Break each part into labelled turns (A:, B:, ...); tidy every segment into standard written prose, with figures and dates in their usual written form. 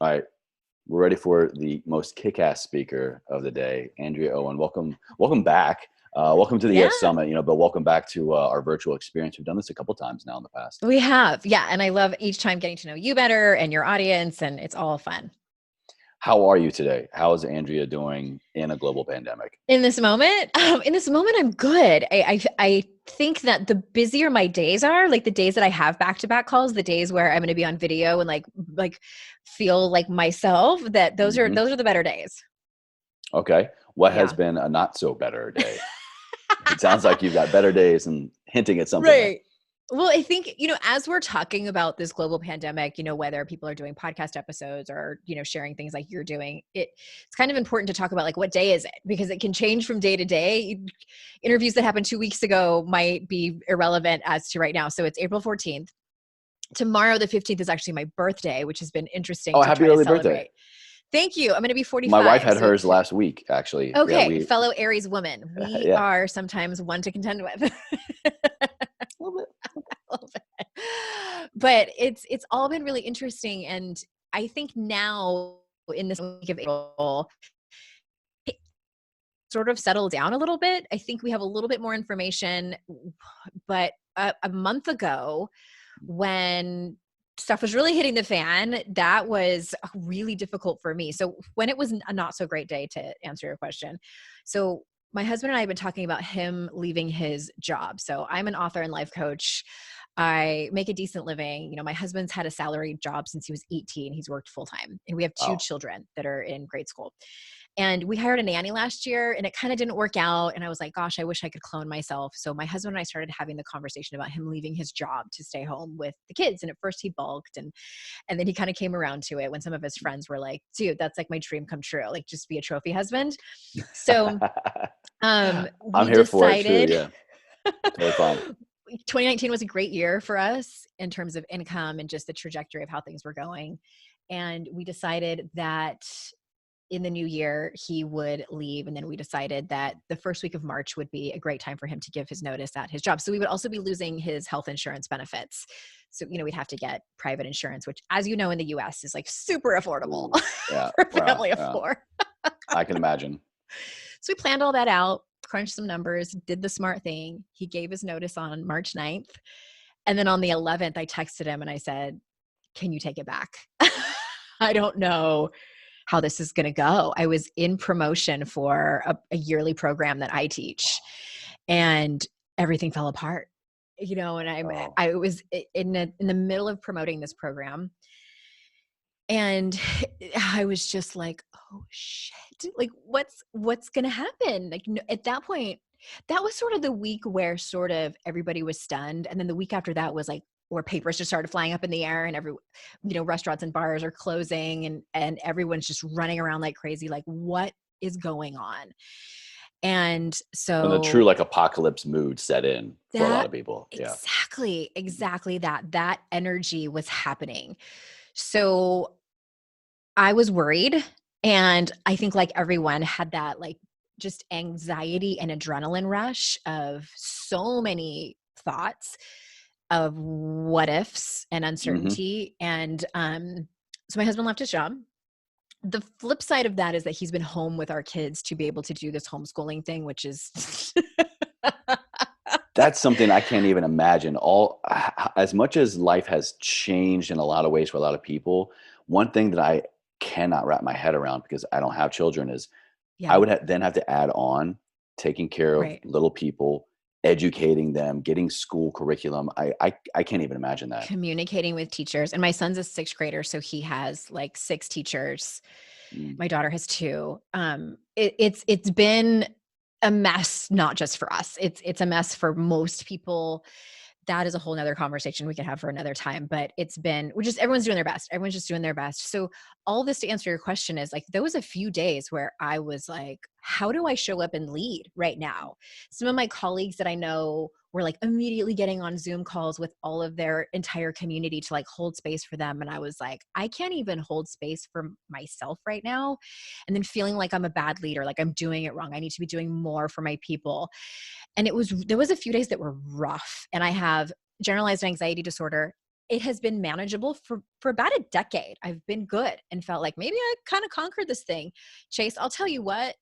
A: All right, we're ready for the most kick-ass speaker of the day, Andrea Owen. Welcome back. Welcome to the
B: Yeah,
A: Summit, but welcome back to our virtual experience. We've done this a couple times now in the past.
B: we have. Yeah. And I love each time getting to know you better and your audience, and it's all fun.
A: How are you today? How is Andrea doing in a global pandemic?
B: In this moment, I'm good. I think that the busier my days are, like the days that I have back-to-back calls, the days where I'm going to be on video and like feel like myself, that those are
A: hmm
B: those are the better days.
A: Okay. What has
B: Yeah.
A: been a not so better day? It sounds like you've got better days and hinting at something there.
B: Right. Well, I think, as we're talking about this global pandemic, whether people are doing podcast episodes or, sharing things like you're doing, it's kind of important to talk about like what day is it, because it can change from day to day. Interviews that happened 2 weeks ago might be irrelevant as to right now. So it's April 14th. Tomorrow, the 15th, is actually my birthday, which has been interesting
A: Oh,
B: to
A: happy
B: try to
A: early birthday.
B: celebrate. Thank you. I'm going to be
A: My wife
B: 45.
A: had
B: So
A: hers last week, actually. Yeah,
B: okay, fellow Aries woman, we
A: yeah.
B: are sometimes one to contend with.
A: A little bit.
B: A little bit. But it's all been really interesting. And I think now in this week of April, it sort of settled down a little bit. I think we have a little bit more information. But a month ago, when stuff was really hitting the fan, that was really difficult for me. So when it was a not so great day, to answer your question. So my husband and I have been talking about him leaving his job. So I'm an author and life coach. I make a decent living. My husband's had a salaried job since he was 18. He's worked full time, and we have two
A: Wow.
B: children that are in grade school. And we hired a nanny last year, and it kind of didn't work out. And I was like, gosh, I wish I could clone myself. So my husband and I started having the conversation about him leaving his job to stay home with the kids. And at first he balked, and then he kind of came around to it when some of his friends were like, dude, that's like my dream come true. Like, just be a trophy husband. So
A: I'm
B: we
A: here for it too.
B: decided
A: Yeah, totally fine.
B: 2019 was a great year for us in terms of income and just the trajectory of how things were going. And we decided that in the new year he would leave, and then we decided that the first week of March would be a great time for him to give his notice at his job. So we would also be losing his health insurance benefits. So we'd have to get private insurance, which, as you know, in the US is like super affordable
A: Ooh, yeah.
B: for a
A: Well,
B: family of
A: yeah,
B: four.
A: I can imagine.
B: So we planned all that out, crunched some numbers, did the smart thing. He gave his notice on March 9th, and then on the 11th I texted him and I said, can you take it back? I don't know how this is going to go. I was in promotion for a yearly program that I teach, and everything fell apart. And
A: Oh,
B: I was in the middle of promoting this program, and I was just like, oh shit, like what's going to happen? Like, no, at that point, that was sort of the week where sort of everybody was stunned, and then the week after that was like where papers just started flying up in the air, and restaurants and bars are closing, and everyone's just running around like crazy, like what is going on? And
A: when the true
B: so
A: like apocalypse mood set in for a lot
B: that
A: of people. Yeah.
B: exactly that energy was happening. So I was worried, and I think like everyone had that like just anxiety and adrenaline rush of so many thoughts of what ifs and
A: hmm
B: uncertainty. And so my husband left his job. The flip side of that is that he's been home with our kids to be able to do this homeschooling thing, which is
A: That's something I can't even imagine. As much as life has changed in a lot of ways for a lot of people, one thing that I cannot wrap my head around because I don't have children is I
B: yeah,
A: would then have to add on taking care of
B: right.
A: little people, educating them, getting school curriculum. I can't even imagine that.
B: Communicating with teachers. And my son's a sixth grader, so he has like six teachers.
A: Mm.
B: My daughter has two. It's been a mess, not just for us. It's a mess for most people. That is a whole nother conversation we could have for another time. But everyone's doing their best. Everyone's just doing their best. So all this to answer your question is like, there was a few days where I was like, how do I show up and lead right now? Some of my colleagues that I know were like immediately getting on Zoom calls with all of their entire community to like hold space for them. And I was like, I can't even hold space for myself right now. And then feeling like I'm a bad leader, like I'm doing it wrong. I need to be doing more for my people. And there was a few days that were rough. And I have generalized anxiety disorder. it has been manageable for about a decade. I've been good and felt like maybe I kind of conquered this thing. Chase, I'll tell you what,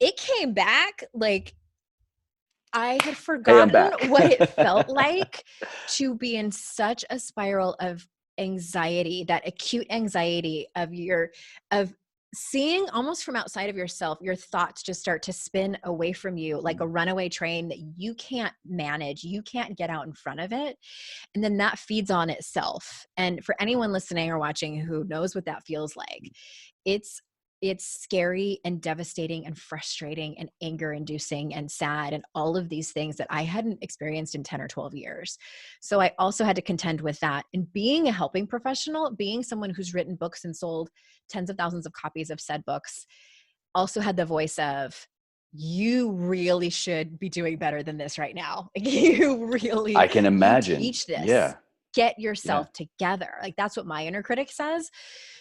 B: it came back like I had
A: Hey, I'm
B: forgotten
A: back.
B: what it felt like to be in such a spiral of anxiety, that acute anxiety of seeing almost from outside of yourself, your thoughts just start to spin away from you like a runaway train that you can't manage. You can't get out in front of it. And then that feeds on itself. And for anyone listening or watching who knows what that feels like, it's it's scary and devastating and frustrating and anger inducing and sad and all of these things that I hadn't experienced in 10 or 12 years. So I also had to contend with that. And being a helping professional, being someone who's written books and sold tens of thousands of copies of said books, also had the voice of, you really should be doing better than this right now.
A: I can
B: You
A: imagine.
B: teach this.
A: Yeah.
B: Get
A: Yeah.
B: yourself together. Like that's what my inner critic says.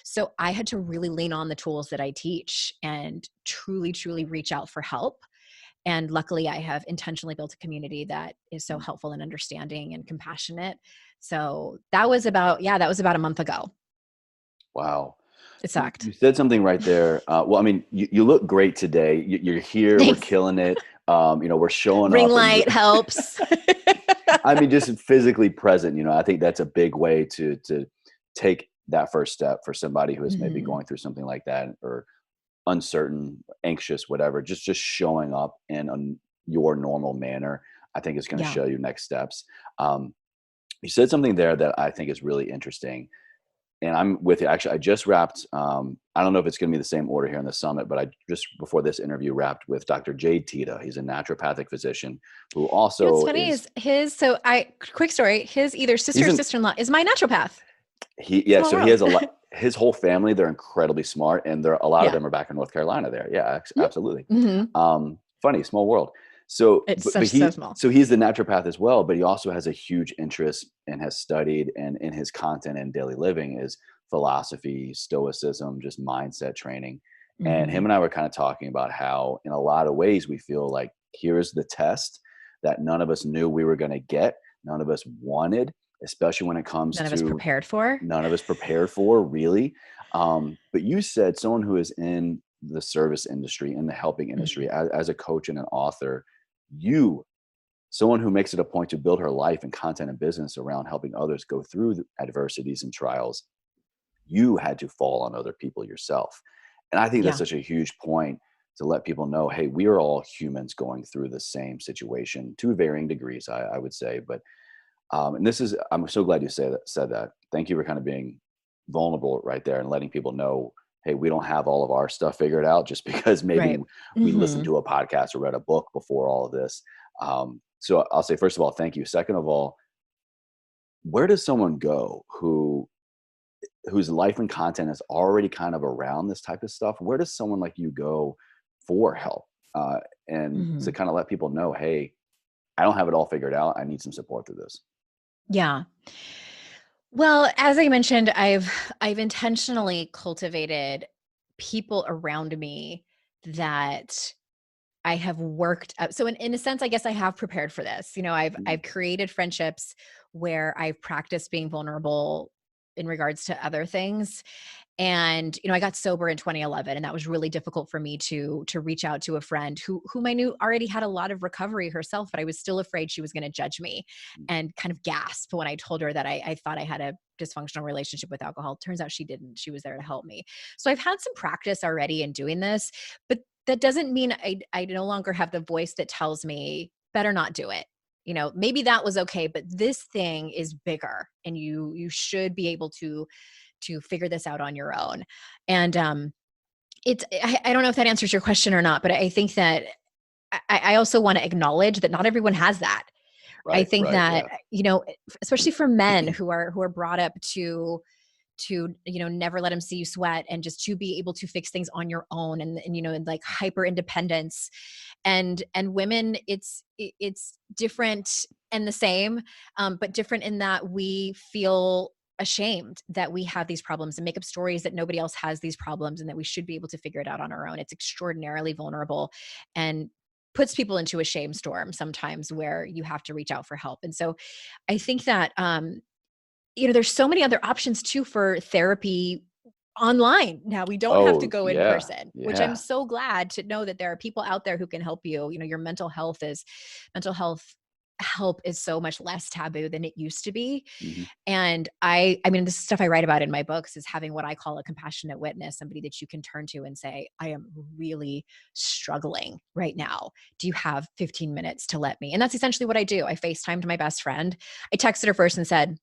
B: So I had to really lean on the tools that I teach and truly, truly reach out for help. And luckily, I have intentionally built a community that is so helpful and understanding and compassionate. So that was about, yeah, that was about a month ago.
A: Wow.
B: It
A: You
B: sucked.
A: said something right there. Well, I mean, you look great today. You're here. We're
B: Thanks.
A: killing it. We're showing
B: Ring
A: up, and
B: light helps.
A: I mean, just physically present. I think that's a big way to take that first step for somebody who is maybe
B: Mhm.
A: going through something like that, or uncertain, anxious, whatever. Just showing up in your normal manner, I think is going to
B: Yeah.
A: show you next steps. Um, you said something there that I think is really interesting, and I'm with you. Actually, I just wrapped. I don't know if it's going to be the same order here in the summit, but I just before this interview wrapped with Dr. Jade Tita. He's a naturopathic physician who
B: You know what's
A: also
B: funny
A: is
B: is so quick story, his either sister
A: he's
B: or
A: an
B: sister-in-law is my naturopath.
A: he yeah.
B: Small
A: So he
B: world.
A: has a lot. His whole family, they're incredibly smart, and a lot of
B: Yeah.
A: them are back in North Carolina. There, yeah, absolutely.
B: Mm-hmm.
A: Funny small world. So,
B: It's
A: but
B: such so
A: he
B: small.
A: so he's the naturopath as well, but he also has a huge interest and has studied, and in his content and daily living is philosophy, stoicism, just mindset training. And
B: Mm-hmm.
A: him and I were kind of talking about how, in a lot of ways, we feel like here's the test that none of us knew we were going to get, none of us wanted, especially when it comes
B: None of us
A: to
B: prepared for.
A: none of us prepared for, really. But you said someone who is in the service industry, in the helping
B: Mhm.
A: industry, as a coach and an author, you, someone who makes it a point to build her life and content and business around helping others go through the adversities and trials, you had to fall on other people yourself. And I think that's
B: Yeah.
A: such a huge point to let people know, hey, we are all humans going through the same situation to varying degrees, I would say. But and this is, I'm so glad you said that. Thank you for kind of being vulnerable right there and letting people know, hey, we don't have all of our stuff figured out just because maybe
B: Right.
A: we listened
B: Mhm.
A: to a podcast or read a book before all of this. So I'll say, first of all, thank you. Second of all, where does someone go whose life and content is already kind of around this type of stuff? Where does someone like you go for help? And to
B: Mhm.
A: kind of let people know, hey, I don't have it all figured out. I need some support through this.
B: Yeah. Well, as I mentioned, I've intentionally cultivated people around me that I have worked up. So in a sense, I guess I have prepared for this. I've
A: Mhm.
B: created friendships where I've practiced being vulnerable in regards to other things. And I got sober in 2011, and that was really difficult for me to reach out to a friend whom I knew already had a lot of recovery herself, but I was still afraid she was going to judge me and kind of gasp when I told her that I thought I had a dysfunctional relationship with alcohol. Turns out she didn't. She was there to help me. So I've had some practice already in doing this, but that doesn't mean I no longer have the voice that tells me better not do it. Maybe that was okay, but this thing is bigger, and you should be able to figure this out on your own. And I don't know if that answers your question or not, but I think that I also want to acknowledge that not everyone has that. I
A: Right,
B: think
A: right,
B: that
A: yeah.
B: especially for men who are brought up to never let them see you sweat, and just to be able to fix things on your own, and like hyper independence, and women, it's different and the same, but different in that we feel ashamed that we have these problems and make up stories that nobody else has these problems and that we should be able to figure it out on our own. It's extraordinarily vulnerable and puts people into a shame storm sometimes where you have to reach out for help. And so I think that there's so many other options too for therapy online now. We don't have to
A: Oh,
B: go in
A: yeah.
B: person, which I'm
A: Yeah.
B: so glad to know that there are people out there who can help you. Your mental health help is so much less taboo than it used to be.
A: Mhm.
B: And I mean, this is stuff I write about in my books, is having what I call a compassionate witness, somebody that you can turn to and say, I am really struggling right now. Do you have 15 minutes to let me? And that's essentially what I do. I FaceTimed my best friend. I texted her first and said,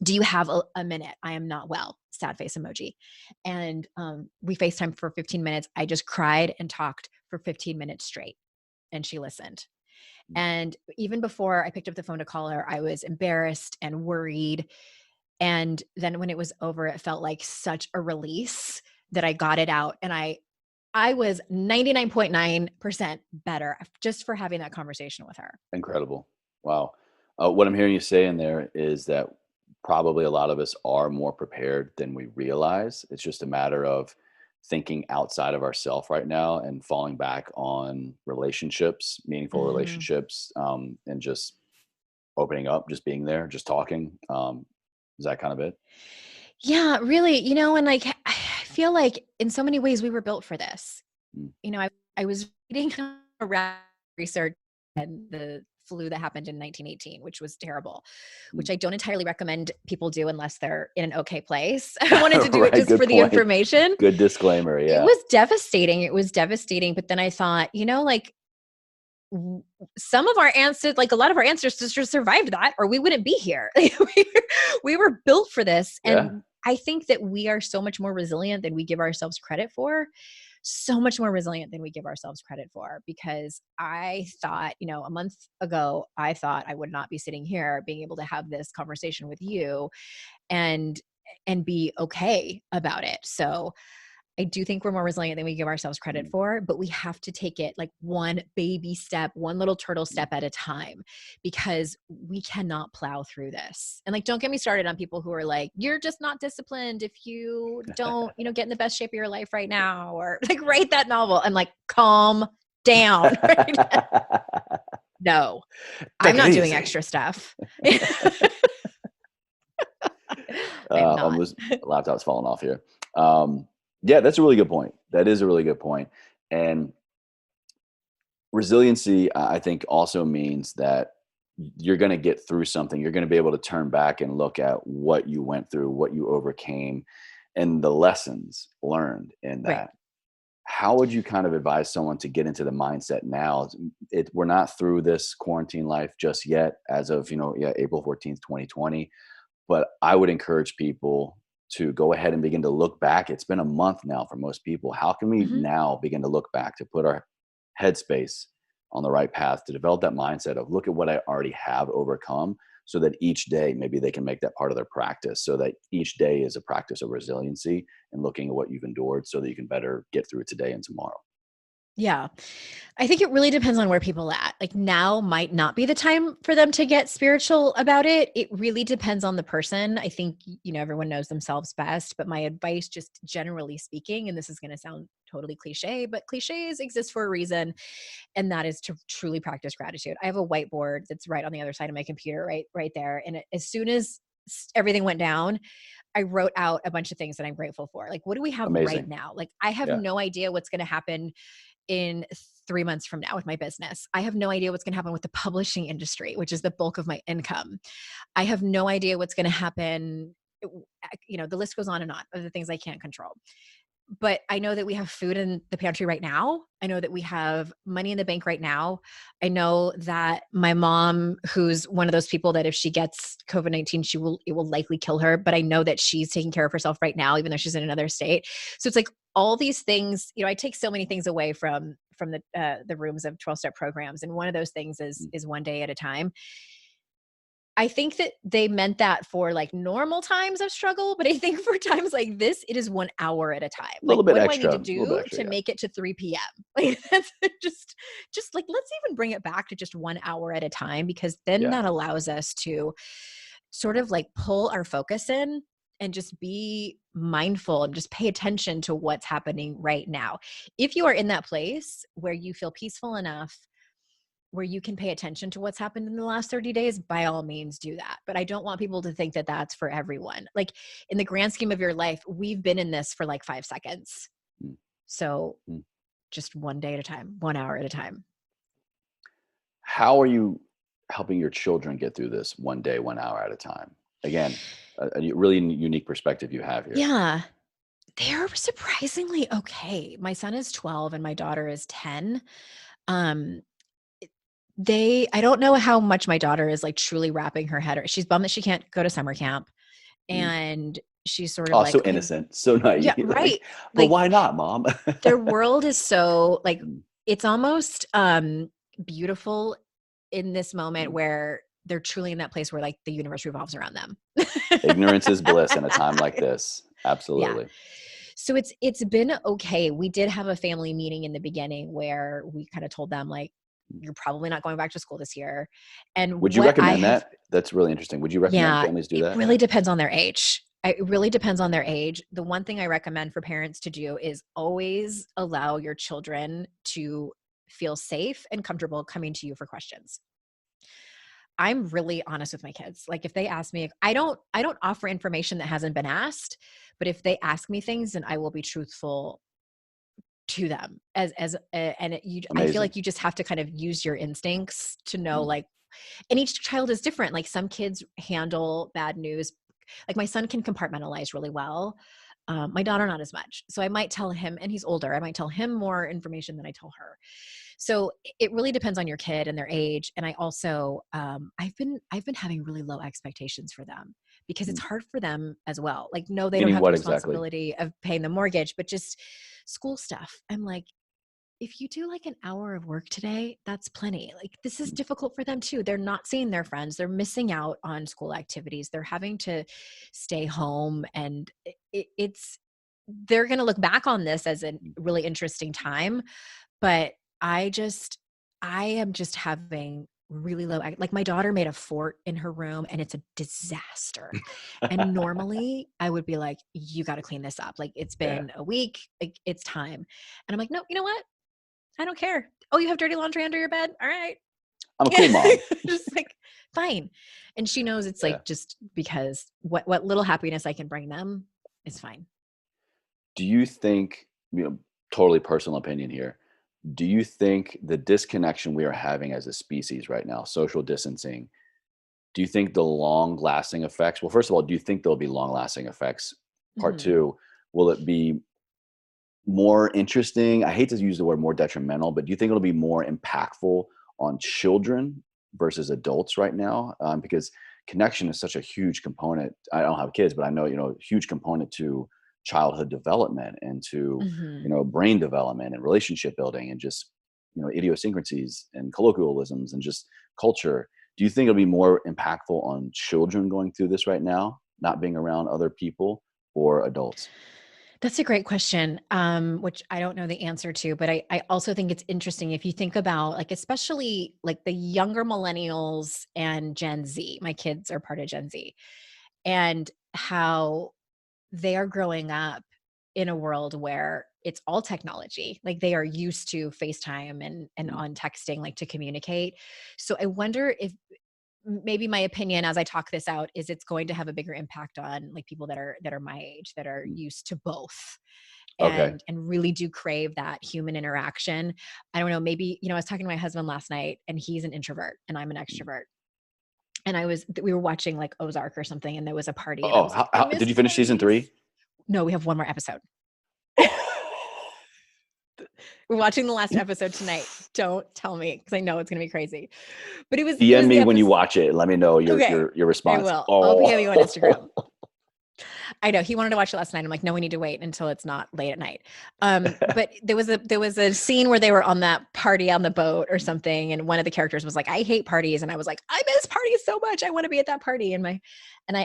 B: do you have a minute? I am not well. Sad face emoji. And we FaceTimed for 15 minutes. I just cried and talked for 15 minutes straight. And she listened.
A: Mm.
B: And even before I picked up the phone to call her, I was embarrassed and worried. And then when it was over, it felt like such a release that I got it out. And I was 99.9% better just for having that conversation with her.
A: Incredible. Wow. What I'm hearing you say in there is that probably a lot of us are more prepared than we realize. It's just a matter of thinking outside of ourselves right now and falling back on relationships, meaningful
B: Mhm.
A: relationships, and just opening up, just being there, just talking. Is that kind of it?
B: Yeah, really, and like I feel like in so many ways we were built for this.
A: Mm.
B: I was reading around research and the flu that happened in 1918, which was terrible,
A: Mm.
B: which I don't entirely recommend people do unless they're in an okay place. I wanted to do it
A: Right.
B: just
A: Good
B: for the
A: point.
B: information.
A: Good disclaimer.
B: It
A: Yeah.
B: was devastating. It was devastating. But then I thought, like w- some of our ancestors, like a lot of our ancestors just survived that, or we wouldn't be here. We were built for this.
A: Yeah.
B: And I think that we are so much more resilient than we give ourselves credit for. So much more resilient than we give ourselves credit for, because I thought, a month ago, I thought I would not be sitting here being able to have this conversation with you and be okay about it. So I do think we're more resilient than we give ourselves credit
A: Mm.
B: for, but we have to take it like one baby step, one little turtle
A: Mm.
B: step at a time, because we cannot plow through this. And like, don't get me started on people who are like, you're just not disciplined if you don't, get in the best shape of your life right now, or like write that novel. I'm like, calm down. Right? No, I'm
A: Take it
B: not doing
A: easy.
B: extra stuff. I'm not.
A: Almost laptop's falling off here. Yeah, that's a really good point. That is a really good point. And resiliency, I think, also means that you're going to get through something. You're going to be able to turn back and look at what you went through, what you overcame, and the lessons learned in
B: Right.
A: that. How would you kind of advise someone to get into the mindset now? We're not through this quarantine life just yet, as of yeah, April 14th, 2020. But I would encourage people to go ahead and begin to look back. It's been a month now for most people. How can we
B: Mhm.
A: now begin to look back to put our headspace on the right path to develop that mindset of look at what I already have overcome, so that each day maybe they can make that part of their practice, so that each day is a practice of resiliency and looking at what you've endured so that you can better get through today and tomorrow.
B: Yeah. I think it really depends on where people at. Like now might not be the time for them to get spiritual about it. It really depends on the person. I think, everyone knows themselves best, but my advice, just generally speaking, and this is going to sound totally cliche, but cliches exist for a reason. And that is to truly practice gratitude. I have a whiteboard that's right on the other side of my computer, right there. And as soon as everything went down, I wrote out a bunch of things that I'm grateful for. Like, what do we have right
A: Amazing.
B: now? Like, I have
A: Yeah.
B: no idea what's going to happen in 3 months from now with my business. I have no idea what's going to happen with the publishing industry, which is the bulk of my income. I have no idea what's going to happen. The list goes on and on of the things I can't control. But I know that we have food in the pantry right now. I know that we have money in the bank right now. I know that my mom, who's one of those people that if she gets COVID-19, it will likely kill her. But I know that she's taking care of herself right now, even though she's in another state. So it's like all these things, I take so many things away from the rooms of 12-step programs. And one of those things
A: Mm.
B: is one day at a time. I think that they meant that for like normal times of struggle, but I think for times like this, it is 1 hour at a time.
A: A
B: Like,
A: little bit
B: what do I need
A: extra,
B: to
A: a little bit
B: do
A: extra.
B: to
A: Yeah.
B: make it to 3 p.m.? Like, that's just like, let's even bring it back to just 1 hour at a time, because then
A: Yeah.
B: that allows us to sort of like pull our focus in and just be mindful and just pay attention to what's happening right now. If you are in that place where you feel peaceful enough where you can pay attention to what's happened in the last 30 days, by all means do that. But I don't want people to think that that's for everyone. Like in the grand scheme of your life, we've been in this for like 5 seconds.
A: Mm,
B: So
A: mm.
B: just one day at a time, 1 hour at a time.
A: How are you helping your children get through this one day, 1 hour at a time? Again, a really unique perspective you have here.
B: Yeah. They're surprisingly okay. My son is 12 and my daughter is 10. Um, I don't know how much my daughter is like truly wrapping her head. She's bummed that she can't go to summer camp.
A: Mm.
B: And she's sort of
A: Oh,
B: like,
A: so
B: okay,
A: innocent, so
B: yeah,
A: naive.
B: right.
A: Like, but
B: Like
A: why not, mom?
B: their world is so like,
A: Mm,
B: it's almost beautiful in this moment
A: mm.
B: where they're truly in that place where like the universe revolves around them.
A: Ignorance is bliss in a time like this.
B: Yeah.
A: Absolutely.
B: So it's been okay. We did have a family meeting in the beginning where we kind of told them like, you're probably not going back to school this year. And
A: Would you
B: what I
A: recommend
B: have,
A: that? That's really interesting. Would you recommend
B: yeah,
A: families do
B: it
A: that?
B: really
A: Yeah.
B: depends on their age. It really depends on their age. The one thing I recommend for parents to do is always allow your children to feel safe and comfortable coming to you for questions. I'm really honest with my kids. Like if they ask me, I don't offer information that hasn't been asked, but if they ask me things, then I will be truthful to them I feel
A: Amazing.
B: like you just have to kind of use your instincts to know
A: Mm,
B: like, and each child is different. Like some kids handle bad news. Like my son can compartmentalize really well. My daughter, not as much. So I might tell him, and he's older, I might tell him more information than I tell her. So it really depends on your kid and their age. And I also, I've been having really low expectations for them because it's
A: mm.
B: hard for them as well. Like, no, they don't
A: Meaning
B: have the
A: what exactly?
B: responsibility of paying the mortgage, but just school stuff. I'm like, if you do like an hour of work today, that's plenty. Like this is
A: Mm,
B: difficult for them too. They're not seeing their friends. They're missing out on school activities. They're having to stay home and they're going to look back on this as a
A: mm.
B: really interesting time. But I just, I am just having really low, like my daughter made a fort in her room and it's a disaster. And normally I would be like, you got to clean this up. Like it's
A: Yeah.
B: been a week, like, it's time. And I'm like, no, you know what? I don't care. Oh, you have dirty laundry under your bed? All right.
A: I'm a cool mom.
B: Just like, fine. And she knows it's
A: Yeah.
B: like just because what little happiness I can bring them is fine.
A: Do you think, totally personal opinion here, do you think the disconnection we are having as a species right now, social distancing, do you think the long lasting effects, well, first of all, do you think there'll be long lasting effects? Part
B: Mhm.
A: two, will it be more interesting? I hate to use the word more detrimental, but do you think it'll be more impactful on children versus adults right now? Because connection is such a huge component. I don't have kids, but I know, huge component to childhood development and to,
B: Mhm.
A: brain development and relationship building and just, idiosyncrasies and colloquialisms and just culture. Do you think it'll be more impactful on children going through this right now, not being around other people, or adults?
B: That's a great question, which I don't know the answer to, but I also think it's interesting if you think about like, especially like the younger millennials and Gen Z. My kids are part of Gen Z, and how they are growing up in a world where it's all technology. Like they are used to FaceTime and
A: Mm,
B: on texting, like to communicate. So I wonder if maybe my opinion as I talk this out is it's going to have a bigger impact on like people that are my age that are
A: mm.
B: used to both
A: Okay.
B: and really do crave that human interaction. I don't know, maybe, I was talking to my husband last night and he's an introvert and I'm an
A: Mm.
B: extrovert. And we were watching like Ozark or something and there was a party and I
A: Oh,
B: was like, I
A: did
B: miss
A: you finish season
B: parties.
A: 3?
B: No, we have one more episode. We're watching the last episode tonight. Don't tell me because I know it's going to be crazy. But it was
A: DM
B: the
A: me when you
B: episode.
A: watch it and let me know your
B: Okay.
A: your your
B: I
A: response.
B: will. I'll PM you on Instagram.
A: Oh.
B: I know he wanted to watch it last night. I'm like, no, we need to wait until it's not late at night. But there was a scene where they were on that party on the boat or something, and one of the characters was like, "I hate parties," and I was like, "I miss parties so much. I want to be at that party." And I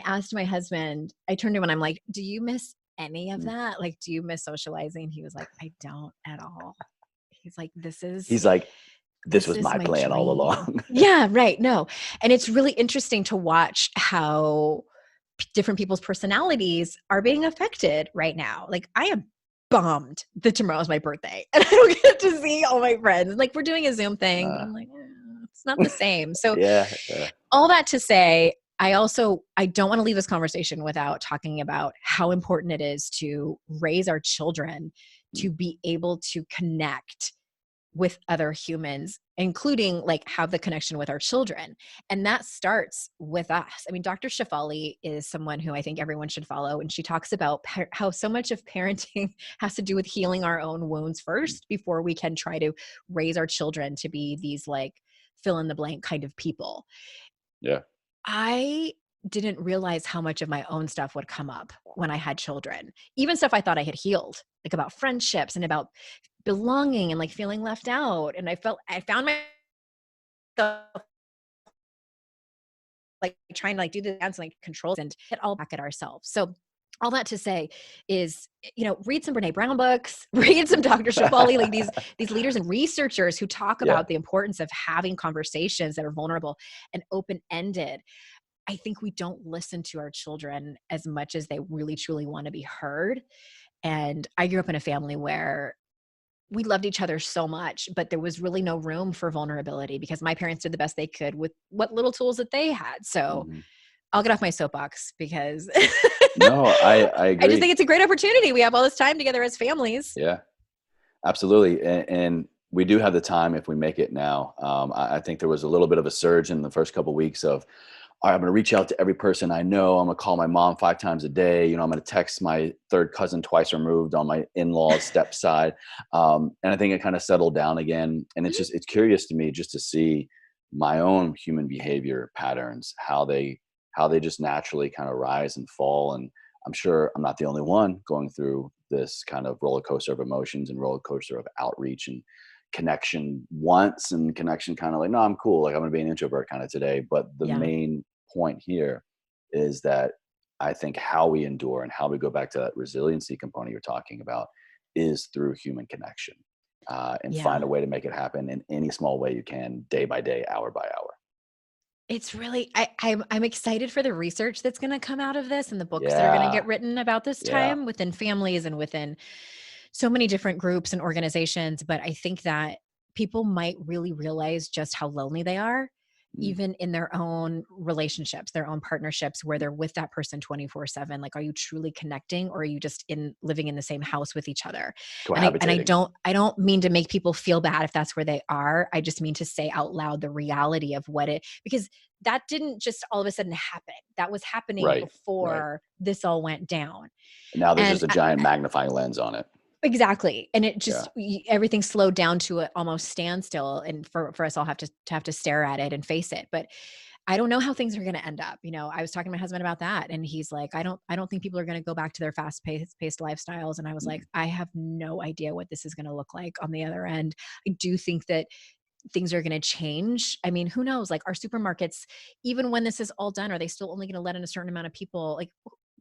B: asked my husband. I turned to him and I'm like, "Do you miss any of that? Like, do you miss socializing?" He was like, "I don't at all." He's like, "This is
A: He's like, "This
B: this
A: was
B: is
A: my
B: my
A: plan all
B: dream."
A: along."
B: Yeah, right. No. And it's really interesting to watch how different people's personalities are being affected right now. Like I am bummed that tomorrow's my birthday and I don't get to see all my friends. Like we're doing a Zoom thing, but
A: Uh,
B: I'm like, it's not the same. So
A: Yeah, yeah.
B: all that to say, I don't want to leave this conversation without talking about how important it is to raise our children
A: Mm,
B: to be able to connect with other humans, including like have the connection with our children. And that starts with us. I mean, Dr. Shefali is someone who I think everyone should follow. And she talks about how so much of parenting has to do with healing our own wounds
A: mm,
B: first before we can try to raise our children to be these like fill in the blank kind of people.
A: yeah.
B: I didn't realize how much of my own stuff would come up when I had children, even stuff I thought I had healed, like about friendships and about belonging and like feeling left out. And I found myself like trying to like do the dance and like controls and it all back at ourselves. So all that to say is, read some Brene Brown books, read some Dr. Shafali, like these leaders and researchers who talk
A: Yeah.
B: about the importance of having conversations that are vulnerable and open-ended. I think we don't listen to our children as much as they really truly want to be heard. And I grew up in a family where we loved each other so much, but there was really no room for vulnerability because my parents did the best they could with what little tools that they had. So
A: Mhm.
B: I'll get off my soapbox because
A: No, I
B: I just
A: agree.
B: think it's a great opportunity. We have all this time together as families.
A: Yeah, absolutely. And we do have the time if we make it now. I think there was a little bit of a surge in the first couple weeks of, all right, I'm going to reach out to every person I know. I'm going to call my mom 5 times a day. I'm going to text my third cousin twice removed on my in-laws step side. And I think it kind of settled down again. And
B: Mhm.
A: it's curious to me just to see my own human behavior patterns, how they just naturally kind of rise and fall. And I'm sure I'm not the only one going through this kind of roller coaster of emotions and roller coaster of outreach and connection once and connection kind of like, no, I'm cool. Like I'm going to be an introvert kind of today. But the
B: Yeah.
A: main point here is that I think how we endure and how we go back to that resiliency component you're talking about is through human connection, and find
B: Yeah.
A: a way to make it happen in any small way you can, day by day, hour by hour.
B: It's really I'm excited for the research that's gonna come out of this and the books that are gonna
A: Yeah.
B: get written about this
A: Yeah.
B: time within families and within so many different groups and organizations, but I think that people might really realize just how lonely they are,
A: Mm.
B: even in their own relationships, their own partnerships where they're with that person 24/7. Like, are you truly connecting or are you just in living in the same house with each other? And I
A: Cohabitating.
B: don't mean to make people feel bad if that's where they are. I just mean to say out loud the reality of what it because that didn't just all of a sudden happen. That was happening
A: Right. Right.
B: before this all went down.
A: And now there's
B: And
A: just a giant magnifying lens on it.
B: exactly, and it
A: Yeah.
B: just everything slowed down to a almost standstill, and for us all have to stare at it and face it. But I don't know how things are going to end up. I was talking to my husband about that, and he's like, I don't think people are going to go back to their fast paced lifestyles. And I was like,
A: Mm.
B: I have no idea what this is going to look like on the other end. I do think that things are going to change. I mean, who knows? Like our supermarkets, even when this is all done, are they still only going to let in a certain amount of people? Like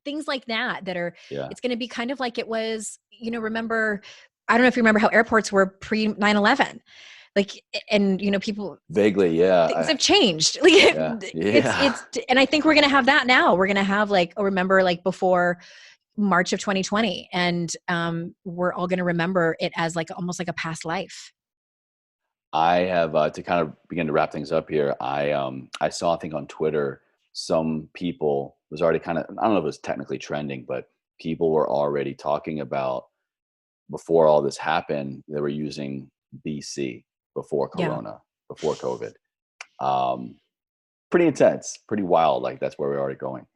B: things like that that are
A: Yeah.
B: it's going to be kind of like it was, remember I don't know if you remember how airports were pre 9/11. Like and people
A: Vaguely. Yeah.
B: things have changed. Like
A: Yeah. Yeah.
B: it's and I think we're going to have that now. We're going to have like remember like before March of 2020 and we're all going to remember it as like almost like a past life.
A: I have, to kind of begin to wrap things up here. I saw, I think on Twitter, some people was already kind of, I don't know if it was technically trending, but people were already talking about, before all this happened, they were using BC, before
B: Yeah.
A: Corona, before COVID. Um, Pretty intense, pretty wild. Like that's where we're already going.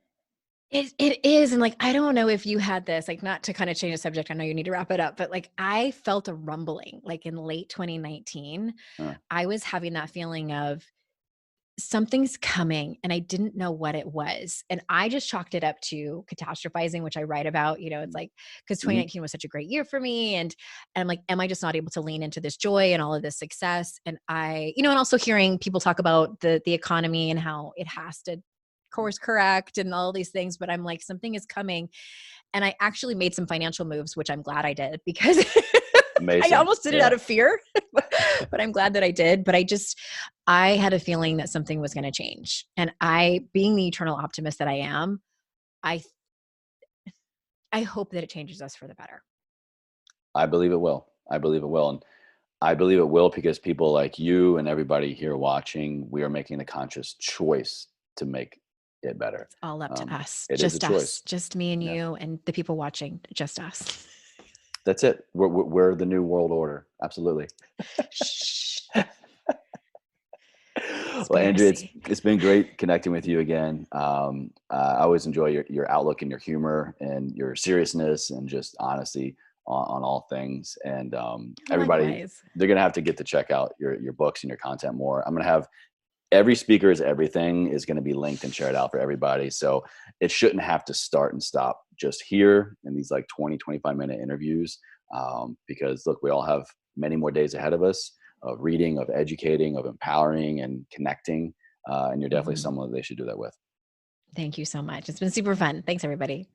B: It is, and, like, I don't know if you had this, like, not to kinda change the subject, I know you need to wrap it up, but, like, I felt a rumbling, like, in late 2019,
A: Uh,
B: I was having that feeling of something's coming, and I didn't know what it was, and I just chalked it up to catastrophizing, which I write about, it's like because
A: mhm.
B: 2019 was such a great year for me, and I'm like, "Am I just not able to lean into this joy and all of this success?" And and also hearing people talk about the economy and how it has to course correct and all these things, but I'm like, "Something is coming," and I actually made some financial moves, which I'm glad I did because I
A: Amazing.
B: almost did it out
A: Yeah.
B: of fear, but I'm glad that I did. But I had a feeling that something was going to change. And being the eternal optimist that I am, I, I hope that it changes us for the better.
A: I believe it will. I believe it will. I believe it will, because people like you and everybody here watching, we are making the conscious choice to make it better.
B: It's all up to us,
A: It is a choice.
B: just me and
A: Yeah,
B: you and the people watching, just us.
A: that's it. We're the new world order. Absolutely.
B: Shh,
A: Well, Andrea,
B: conspiracy.
A: it's been great connecting with you again. I always enjoy your outlook and your humor and your seriousness and just honesty on all things. And everybody,
B: Likewise.
A: they're gonna have to get to check out your books and your content more. I'm gonna have every speaker's everything is going to be linked and shared out for everybody. So it shouldn't have to start and stop just here in these like 20-25 minute interviews. Because look, we all have many more days ahead of us of reading, of educating, of empowering and connecting. And you're definitely
B: Mhm.
A: someone that they should do that with.
B: Thank you so much. It's been super fun. Thanks, everybody.